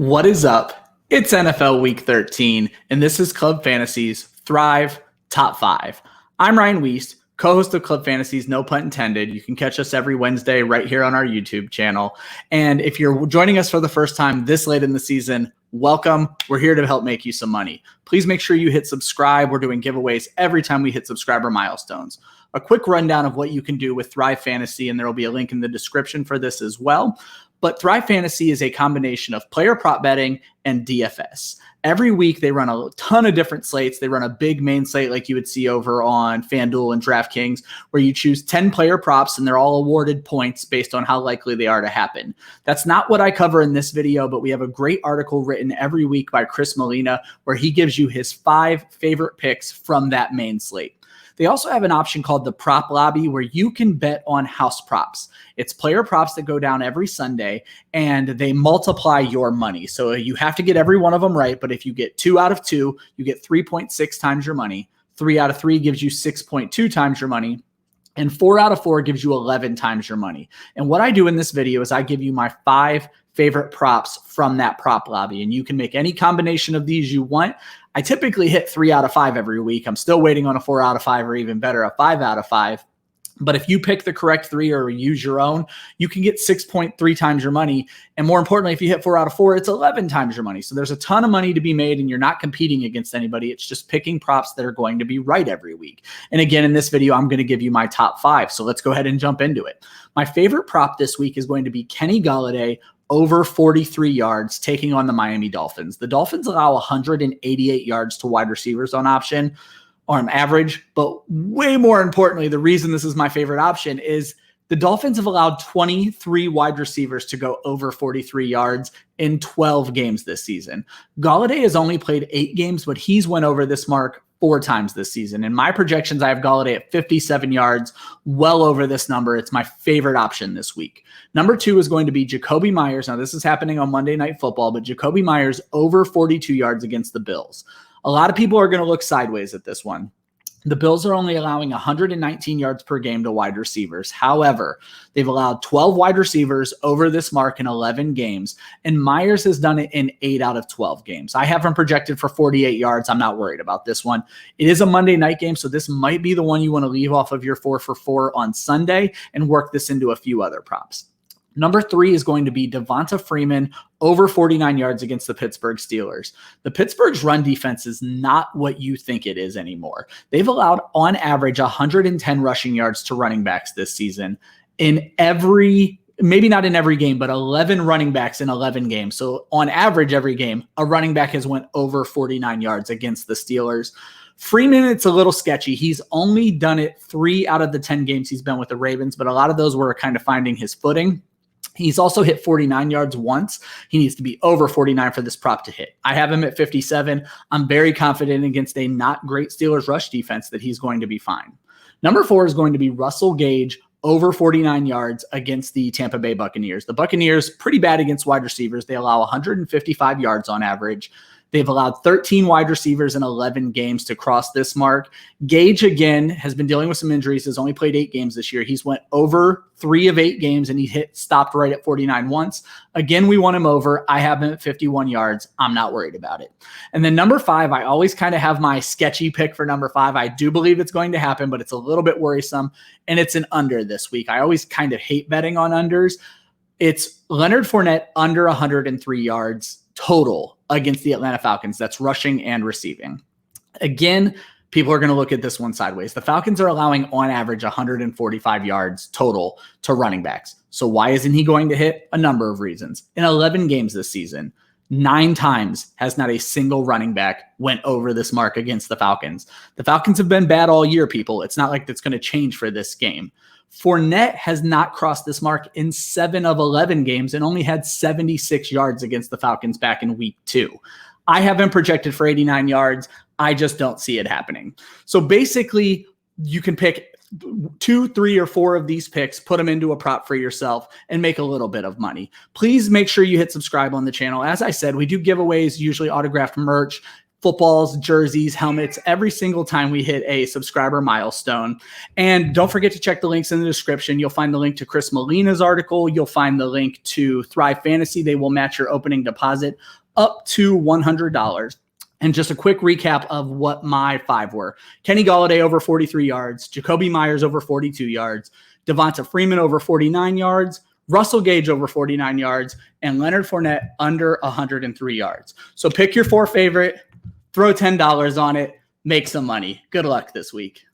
What is up? It's NFL Week 13, and this is Club Fantasy's Thrive Top 5. I'm Ryan Weisse, co-host of Club Fantasy's No Punt Intended. You can catch us every Wednesday right here on our YouTube channel. And if you're joining us for the first time this late in the season, welcome. We're here to help make you some money. Please make sure you hit subscribe. We're doing giveaways every time we hit subscriber milestones. A quick rundown of what you can do with Thrive Fantasy, and there will be a link in the description for this as well. But Thrive Fantasy is a combination of player prop betting and DFS. Every week, they run a ton of different slates. They run a big main slate like you would see over on FanDuel and DraftKings, where you choose 10 player props, and they're all awarded points based on how likely they are to happen. That's not what I cover in this video, but we have a great article written every week by Chris Molina, where he gives you his 5 favorite picks from that main slate. They also have an option called the Prop Lobby, where you can bet on house props. It's player props that go down every Sunday, and they multiply your money. So you have to get every one of them right, but if you get 2 out of 2, you get 3.6 times your money. 3 out of 3 gives you 6.2 times your money. And 4 out of 4 gives you 11 times your money. And what I do in this video is I give you my 5 favorite props from that prop lobby, and you can make any combination of these you want. I typically hit 3 out of 5 every week. I'm still waiting on a 4 out of 5 or even better, a 5 out of 5. But if you pick the correct 3 or use your own, you can get 6.3 times your money. And more importantly, if you hit 4 out of 4, it's 11 times your money. So there's a ton of money to be made, and you're not competing against anybody. It's just picking props that are going to be right every week. And again, in this video, I'm going to give you my top 5. So let's go ahead and jump into it. My favorite prop this week is going to be Kenny Galladay over 43 yards taking on the Miami Dolphins. The Dolphins allow 188 yards to wide receivers on option or on average, but way more importantly, the reason this is my favorite option is the Dolphins have allowed 23 wide receivers to go over 43 yards in 12 games this season. Galladay has only played 8 games, but he's went over this mark 4 times this season. In my projections, I have Galladay at 57 yards, well over this number. It's my favorite option this week. Number 2 is going to be Jacoby Myers. Now, this is happening on Monday Night Football, but Jacoby Myers over 42 yards against the Bills. A lot of people are going to look sideways at this one. The Bills are only allowing 119 yards per game to wide receivers. However, they've allowed 12 wide receivers over this mark in 11 games, and Myers has done it in 8 out of 12 games. I have him projected for 48 yards. I'm not worried about this one. It is a Monday night game, so this might be the one you want to leave off of your 4 for 4 on Sunday and work this into a few other props. Number 3 is going to be Devonta Freeman over 49 yards against the Pittsburgh Steelers. The Pittsburgh's run defense is not what you think it is anymore. They've allowed on average 110 rushing yards to running backs this season in maybe not in every game, but 11 running backs in 11 games. So on average, every game, a running back has went over 49 yards against the Steelers. Freeman, it's a little sketchy. He's only done it 3 out of the 10 games he's been with the Ravens, but a lot of those were kind of finding his footing. He's also hit 49 yards once. He needs to be over 49 for this prop to hit. I have him at 57. I'm very confident against a not great Steelers rush defense that he's going to be fine. Number 4 is going to be Russell Gage over 49 yards against the Tampa Bay Buccaneers. The Buccaneers, pretty bad against wide receivers. They allow 155 yards on average. They've allowed 13 wide receivers in 11 games to cross this mark. Gage, again, has been dealing with some injuries. Has only played 8 games this year. He's went over 3 of 8 games, and he stopped right at 49 once. Again, we want him over. I have him at 51 yards. I'm not worried about it. And then number 5, I always kind of have my sketchy pick for number 5. I do believe it's going to happen, but it's a little bit worrisome, and it's an under this week. I always kind of hate betting on unders. It's Leonard Fournette under 103 yards total against the Atlanta Falcons. That's rushing and receiving. Again, people are going to look at this one sideways. The Falcons are allowing on average 145 yards total to running backs. So why isn't he going to hit? A number of reasons. In 11 games this season, 9 times has not a single running back went over this mark against the Falcons. The Falcons have been bad all year, people. It's not like that's going to change for this game. Fournette has not crossed this mark in 7 of 11 games and only had 76 yards against the Falcons back in week 2. I have him projected for 89 yards. I just don't see it happening. So basically, you can pick 2, 3, or 4 of these picks, put them into a prop for yourself, and make a little bit of money. Please make sure you hit subscribe on the channel. As I said, we do giveaways, usually autographed merch, footballs, jerseys, helmets, every single time we hit a subscriber milestone. And don't forget to check the links in the description. You'll find the link to Chris Molina's article. You'll find the link to Thrive Fantasy. They will match your opening deposit up to $100. And just a quick recap of what my 5 were. Kenny Galladay over 43 yards, Jacoby Myers over 42 yards, Devonta Freeman over 49 yards, Russell Gage over 49 yards, and Leonard Fournette under 103 yards. So pick your 4 favorite, throw $10 on it, make some money. Good luck this week.